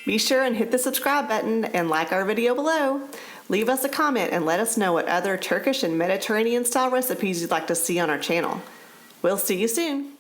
Be sure and hit the subscribe button and like our video below. Leave us a comment and let us know what other Turkish and Mediterranean style recipes you'd like to see on our channel. We'll see you soon.